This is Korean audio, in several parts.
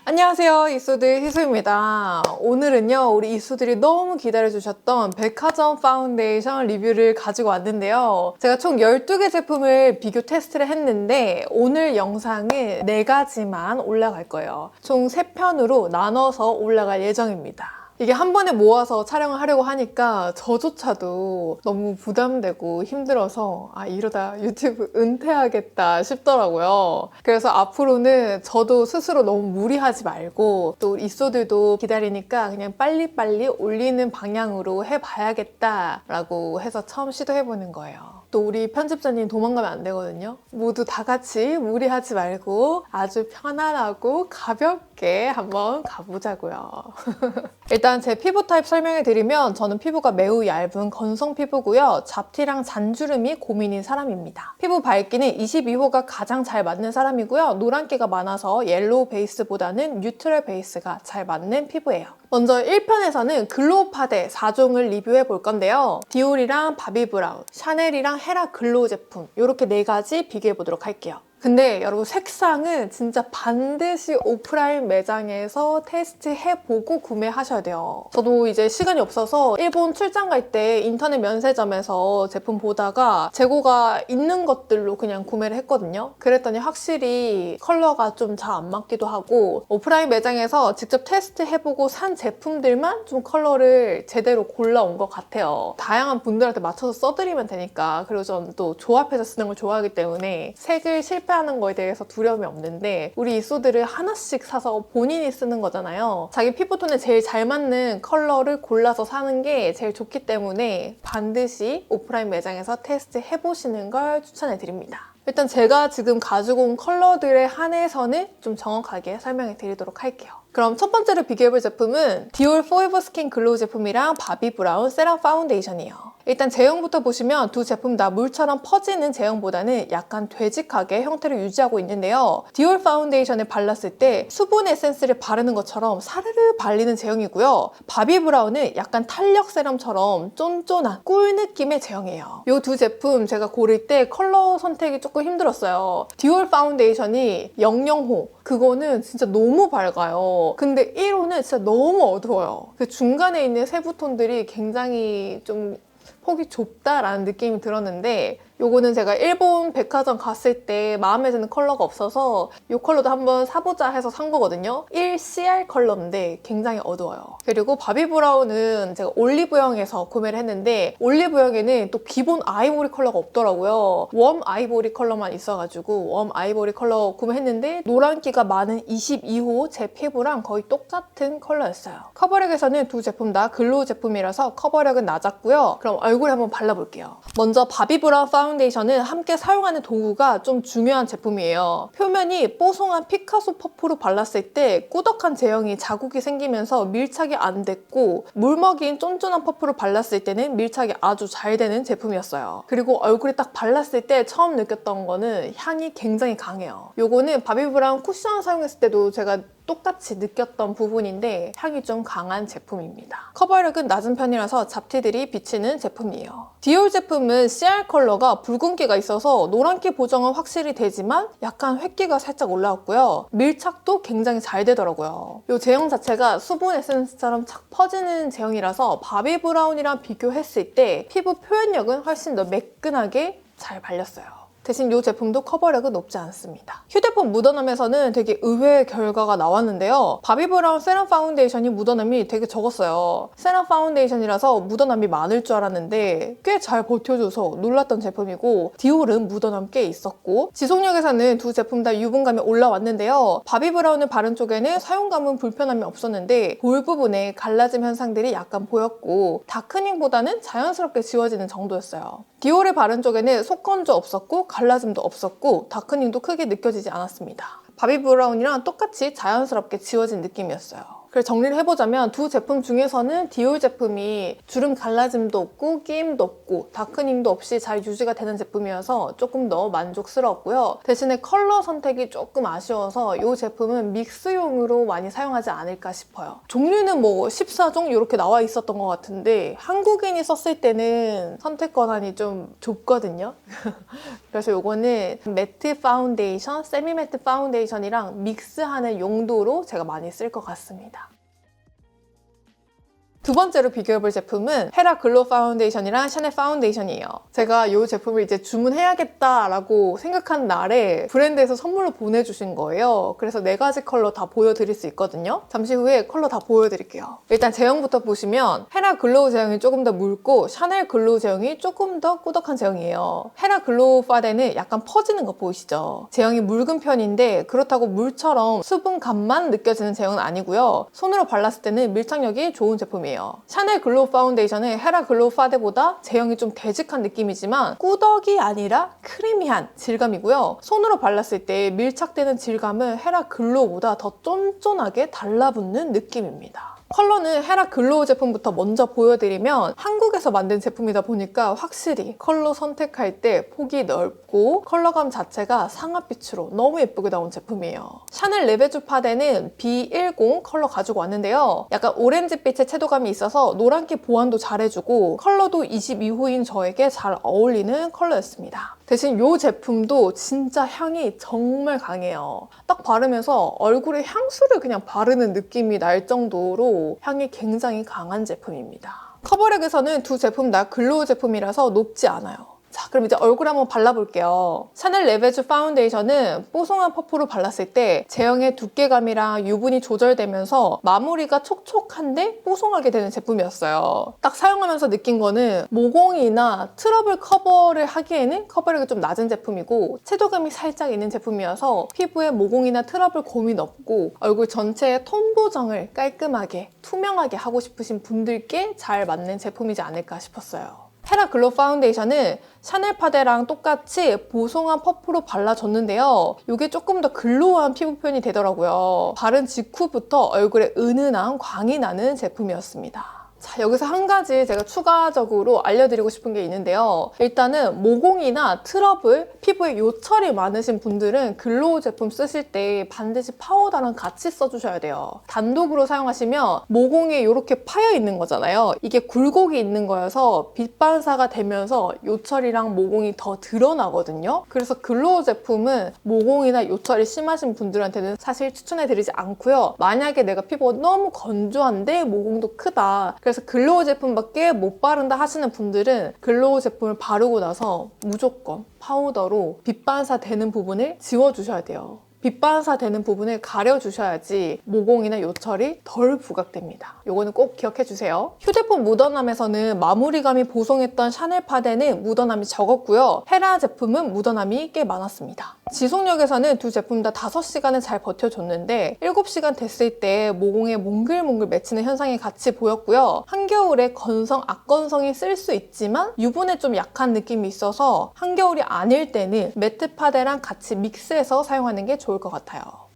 안녕하세요, 이수들 희수입니다. 오늘은요, 우리 이수들이 너무 기다려주셨던 백화점 파운데이션 리뷰를 가지고 왔는데요. 제가 총 12개 제품을 비교 테스트를 했는데 오늘 영상은 4가지만 올라갈 거예요. 총 3편으로 나눠서 올라갈 예정입니다. 이게 한 번에 모아서 촬영을 하려고 하니까 저조차도 너무 부담되고 힘들어서 이러다 유튜브 은퇴하겠다 싶더라고요. 그래서 앞으로는 저도 스스로 너무 무리하지 말고 또 이쏘들도 기다리니까 그냥 빨리빨리 올리는 방향으로 해봐야겠다라고 해서 처음 시도해보는 거예요. 또 우리 편집자님 도망가면 안 되거든요. 모두 다 같이 무리하지 말고 아주 편안하고 가볍게 한번 가보자고요. 일단 제 피부 타입 설명해 드리면 저는 피부가 매우 얇은 건성 피부고요. 잡티랑 잔주름이 고민인 사람입니다. 피부 밝기는 22호가 가장 잘 맞는 사람이고요. 노란기가 많아서 옐로우 베이스보다는 뉴트럴 베이스가 잘 맞는 피부예요. 먼저 1편에서는 글로우 파데 4종을 리뷰해 볼 건데요. 디올이랑 바비브라운, 샤넬이랑 헤라 글로우 제품 이렇게 4가지 비교해 보도록 할게요. 근데 여러분 색상은 진짜 반드시 오프라인 매장에서 테스트해보고 구매하셔야 돼요. 저도 이제 시간이 없어서 일본 출장 갈 때 인터넷 면세점에서 제품 보다가 재고가 있는 것들로 그냥 구매를 했거든요. 그랬더니 확실히 컬러가 좀 잘 안 맞기도 하고 오프라인 매장에서 직접 테스트해보고 산 제품들만 좀 컬러를 제대로 골라온 것 같아요. 다양한 분들한테 맞춰서 써드리면 되니까. 그리고 저는 또 조합해서 쓰는 걸 좋아하기 때문에 색을 실패하는 거에 대해서 두려움이 없는데 우리 이쏘들을 하나씩 사서 본인이 쓰는 거잖아요. 자기 피부톤에 제일 잘 맞는 컬러를 골라서 사는 게 제일 좋기 때문에 반드시 오프라인 매장에서 테스트 해보시는 걸 추천해 드립니다. 일단 제가 지금 가지고 온 컬러들에 한해서는 좀 정확하게 설명해 드리도록 할게요. 그럼 첫 번째로 비교해볼 제품은 디올 포에버 스킨 글로우 제품이랑 바비 브라운 세럼 파운데이션이에요. 일단 제형부터 보시면 두 제품 다 물처럼 퍼지는 제형보다는 약간 되직하게 형태를 유지하고 있는데요. 디올 파운데이션을 발랐을 때 수분 에센스를 바르는 것처럼 사르르 발리는 제형이고요. 바비 브라운은 약간 탄력 세럼처럼 쫀쫀한 꿀 느낌의 제형이에요. 이 두 제품 제가 고를 때 컬러 선택이 조금 힘들었어요. 디올 파운데이션이 00호 그거는 진짜 너무 밝아요. 근데 1호는 진짜 너무 어두워요. 그 중간에 있는 세부톤들이 굉장히 좀 폭이 좁다라는 느낌이 들었는데 요거는 제가 일본 백화점 갔을 때 마음에 드는 컬러가 없어서 이 컬러도 한번 사보자 해서 산 거거든요. 1CR 컬러인데 굉장히 어두워요. 그리고 바비 브라운은 제가 올리브영에서 구매를 했는데 올리브영에는 또 기본 아이보리 컬러가 없더라고요. 웜 아이보리 컬러만 있어가지고 웜 아이보리 컬러 구매했는데 노란기가 많은 22호 제 피부랑 거의 똑같은 컬러였어요. 커버력에서는 두 제품 다 글로우 제품이라서 커버력은 낮았고요. 그럼 얼굴에 한번 발라볼게요. 먼저 바비 브라운 파운데이션은 함께 사용하는 도구가 좀 중요한 제품이에요. 표면이 뽀송한 피카소 퍼프로 발랐을 때 꾸덕한 제형이 자국이 생기면서 밀착이 안 됐고 물먹인 쫀쫀한 퍼프로 발랐을 때는 밀착이 아주 잘 되는 제품이었어요. 그리고 얼굴에 딱 발랐을 때 처음 느꼈던 거는 향이 굉장히 강해요. 요거는 바비 브라운 쿠션 사용했을 때도 제가 똑같이 느꼈던 부분인데 향이 좀 강한 제품입니다. 커버력은 낮은 편이라서 잡티들이 비치는 제품이에요. 디올 제품은 CR 컬러가 붉은기가 있어서 노란기 보정은 확실히 되지만 약간 획기가 살짝 올라왔고요. 밀착도 굉장히 잘 되더라고요. 이 제형 자체가 수분 에센스처럼 착 퍼지는 제형이라서 바비 브라운이랑 비교했을 때 피부 표현력은 훨씬 더 매끈하게 잘 발렸어요. 대신 이 제품도 커버력은 높지 않습니다. 휴대폰 묻어남에서는 되게 의외의 결과가 나왔는데요. 바비 브라운 세럼 파운데이션이 묻어남이 되게 적었어요. 세럼 파운데이션이라서 묻어남이 많을 줄 알았는데 꽤 잘 버텨줘서 놀랐던 제품이고 디올은 묻어남 꽤 있었고 지속력에서는 두 제품 다 유분감이 올라왔는데요. 바비 브라운을 바른 쪽에는 사용감은 불편함이 없었는데 볼 부분에 갈라짐 현상들이 약간 보였고 다크닝보다는 자연스럽게 지워지는 정도였어요. 디올을 바른 쪽에는 속건조 없었고 갈라짐도 없었고 다크닝도 크게 느껴지지 않았습니다. 바비 브라운이랑 똑같이 자연스럽게 지워진 느낌이었어요. 그래서 정리를 해보자면 두 제품 중에서는 디올 제품이 주름 갈라짐도 없고 끼임도 없고 다크닝도 없이 잘 유지가 되는 제품이어서 조금 더 만족스러웠고요. 대신에 컬러 선택이 조금 아쉬워서 이 제품은 믹스용으로 많이 사용하지 않을까 싶어요. 종류는 뭐 14종 이렇게 나와 있었던 것 같은데 한국인이 썼을 때는 선택 권한이 좀 좁거든요. 그래서 이거는 매트 파운데이션, 세미 매트 파운데이션이랑 믹스하는 용도로 제가 많이 쓸 것 같습니다. 두 번째로 비교해볼 제품은 헤라 글로우 파운데이션이랑 샤넬 파운데이션이에요. 제가 이 제품을 이제 주문해야겠다라고 생각한 날에 브랜드에서 선물로 보내주신 거예요. 그래서 4가지 컬러 다 보여드릴 수 있거든요. 잠시 후에 컬러 다 보여드릴게요. 일단 제형부터 보시면 헤라 글로우 제형이 조금 더 묽고 샤넬 글로우 제형이 조금 더 꾸덕한 제형이에요. 헤라 글로우 파데는 약간 퍼지는 거 보이시죠? 제형이 묽은 편인데 그렇다고 물처럼 수분감만 느껴지는 제형은 아니고요. 손으로 발랐을 때는 밀착력이 좋은 제품이에요. 샤넬 글로우 파운데이션은 헤라 글로우 파데보다 제형이 좀 되직한 느낌이지만 꾸덕이 아니라 크리미한 질감이고요. 손으로 발랐을 때 밀착되는 질감은 헤라 글로우보다 더 쫀쫀하게 달라붙는 느낌입니다. 컬러는 헤라 글로우 제품부터 먼저 보여드리면 한국에서 만든 제품이다 보니까 확실히 컬러 선택할 때 폭이 넓고 컬러감 자체가 상아빛으로 너무 예쁘게 나온 제품이에요. 샤넬 레베주 파데는 B10 컬러 가지고 왔는데요. 약간 오렌지빛의 채도감이 있어서 노란기 보완도 잘해주고 컬러도 22호인 저에게 잘 어울리는 컬러였습니다. 대신 이 제품도 진짜 향이 정말 강해요. 딱 바르면서 얼굴에 향수를 그냥 바르는 느낌이 날 정도로 향이 굉장히 강한 제품입니다. 커버력에서는 두 제품 다 글로우 제품이라서 높지 않아요. 자, 그럼 이제 얼굴 한번 발라볼게요. 샤넬 레베주 파운데이션은 뽀송한 퍼프로 발랐을 때 제형의 두께감이랑 유분이 조절되면서 마무리가 촉촉한데 뽀송하게 되는 제품이었어요. 딱 사용하면서 느낀 거는 모공이나 트러블 커버를 하기에는 커버력이 좀 낮은 제품이고 채도감이 살짝 있는 제품이어서 피부에 모공이나 트러블 고민 없고 얼굴 전체의 톤 보정을 깔끔하게 투명하게 하고 싶으신 분들께 잘 맞는 제품이지 않을까 싶었어요. 헤라 글로우 파운데이션은 샤넬 파데랑 똑같이 보송한 퍼프로 발라줬는데요. 이게 조금 더 글로우한 피부 표현이 되더라고요. 바른 직후부터 얼굴에 은은한 광이 나는 제품이었습니다. 자, 여기서 한 가지 제가 추가적으로 알려드리고 싶은 게 있는데요. 일단은 모공이나 트러블, 피부에 요철이 많으신 분들은 글로우 제품 쓰실 때 반드시 파우더랑 같이 써주셔야 돼요. 단독으로 사용하시면 모공이 이렇게 파여 있는 거잖아요. 이게 굴곡이 있는 거여서 빛 반사가 되면서 요철이랑 모공이 더 드러나거든요. 그래서 글로우 제품은 모공이나 요철이 심하신 분들한테는 사실 추천해드리지 않고요. 만약에 내가 피부가 너무 건조한데 모공도 크다. 그래서 글로우 제품밖에 못 바른다 하시는 분들은 글로우 제품을 바르고 나서 무조건 파우더로 빛 반사되는 부분을 지워주셔야 돼요. 빛 반사되는 부분을 가려주셔야지 모공이나 요철이 덜 부각됩니다. 이거는 꼭 기억해주세요. 휴대폰 묻어남에서는 마무리감이 보송했던 샤넬 파데는 묻어남이 적었고요. 헤라 제품은 묻어남이 꽤 많았습니다. 지속력에서는 두 제품 다 5시간을 잘 버텨줬는데 7시간 됐을 때 모공에 몽글몽글 맺히는 현상이 같이 보였고요. 한겨울에 건성, 악건성이 쓸 수 있지만 유분에 좀 약한 느낌이 있어서 한겨울이 아닐 때는 매트 파데랑 같이 믹스해서 사용하는 게 좋을 것 같아요.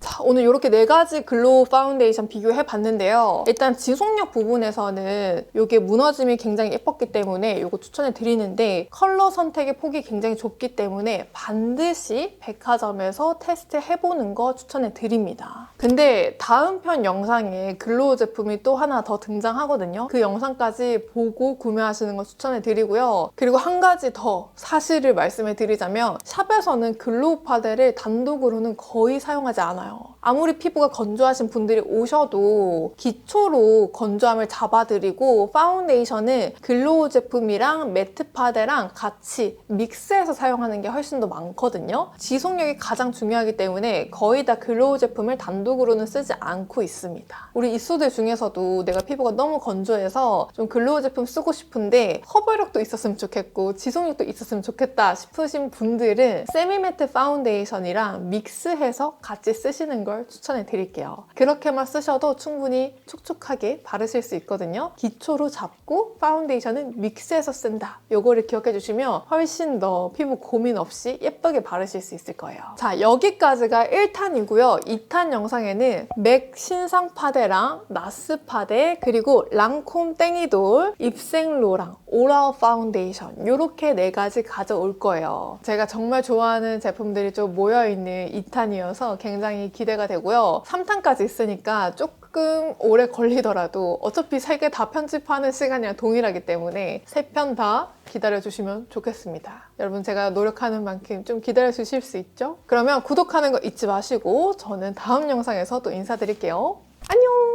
자, 오늘 이렇게 4가지 글로우 파운데이션 비교해봤는데요. 일단 지속력 부분에서는 이게 무너짐이 굉장히 예뻤기 때문에 이거 추천해 드리는데 컬러 선택의 폭이 굉장히 좁기 때문에 반드시 백화점에서 테스트해보는 거 추천해 드립니다. 근데 다음 편 영상에 글로우 제품이 또 하나 더 등장하거든요. 그 영상까지 보고 구매하시는 거 추천해 드리고요. 그리고 한 가지 더 사실을 말씀해 드리자면 샵에서는 글로우 파데를 단독으로는 거의 사용하지 않아요. 아무리 피부가 건조하신 분들이 오셔도 기초로 건조함을 잡아드리고 파운데이션은 글로우 제품이랑 매트 파데랑 같이 믹스해서 사용하는 게 훨씬 더 많거든요. 지속력이 가장 중요하기 때문에 거의 다 글로우 제품을 단독으로는 쓰지 않고 있습니다. 우리 이쏘들 중에서도 내가 피부가 너무 건조해서 좀 글로우 제품 쓰고 싶은데 커버력도 있었으면 좋겠고 지속력도 있었으면 좋겠다 싶으신 분들은 세미 매트 파운데이션이랑 믹스해서 같이 쓰시면 쓰시는 걸 추천해 드릴게요. 그렇게만 쓰셔도 충분히 촉촉하게 바르실 수 있거든요. 기초로 잡고 파운데이션은 믹스해서 쓴다. 요거를 기억해 주시면 훨씬 더 피부 고민 없이 예쁘게 바르실 수 있을 거예요. 자, 여기까지가 1탄이고요. 2탄 영상에는 맥 신상 파데랑 나스 파데 그리고 랑콤 땡이돌 입생로랑 오라우 파운데이션 이렇게 4가지 가져올 거예요. 제가 정말 좋아하는 제품들이 좀 모여있는 2탄이어서 굉장히 기대가 되고요. 3탄까지 있으니까 조금 오래 걸리더라도 어차피 3개 다 편집하는 시간이랑 동일하기 때문에 3편 다 기다려주시면 좋겠습니다. 여러분 제가 노력하는 만큼 좀 기다려주실 수 있죠? 그러면 구독하는 거 잊지 마시고 저는 다음 영상에서 또 인사드릴게요. 안녕!